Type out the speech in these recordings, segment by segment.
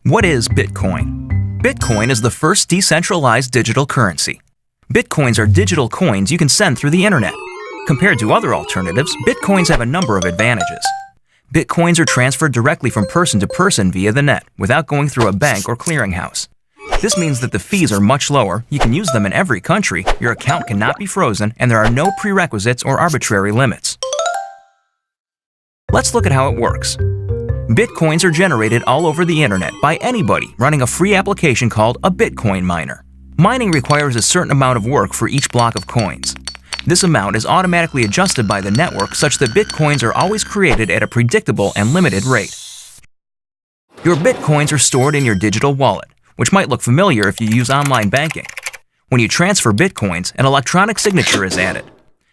What is Bitcoin? Bitcoin is the first decentralized digital currency. Bitcoins are digital coins you can send through the internet. Compared to other alternatives, Bitcoins have a number of advantages. Bitcoins are transferred directly from person to person via the net, without going through a bank or clearinghouse. This means that the fees are much lower, you can use them in every country, your account cannot be frozen, and there are no prerequisites or arbitrary limits. Let's look at how it works. Bitcoins are generated all over the internet by anybody running a free application called a Bitcoin miner. Mining requires a certain amount of work for each block of coins. This amount is automatically adjusted by the network such that Bitcoins are always created at a predictable and limited rate. Your Bitcoins are stored in your digital wallet, which might look familiar if you use online banking. When you transfer Bitcoins, an electronic signature is added.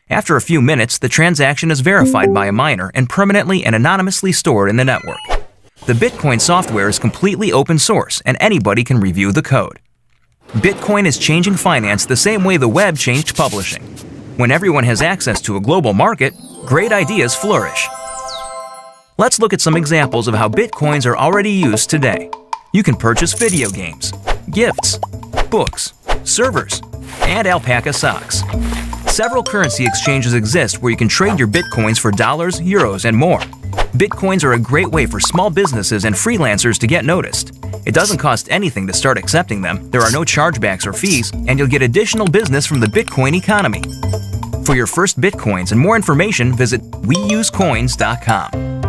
After a few minutes, the transaction is verified by a miner and permanently and anonymously stored in the network. The Bitcoin software is completely open source and anybody can review the code. Bitcoin is changing finance the same way the web changed publishing. When everyone has access to a global market, great ideas flourish. Let's look at some examples of how Bitcoins are already used today. You can purchase video games, gifts, books, servers, and alpaca socks. Several currency exchanges exist where you can trade your Bitcoins for dollars, euros, and more. Bitcoins are a great way for small businesses and freelancers to get noticed. It doesn't cost anything to start accepting them, there are no chargebacks or fees, and you'll get additional business from the Bitcoin economy. For your first Bitcoins and more information, visit weusecoins.com.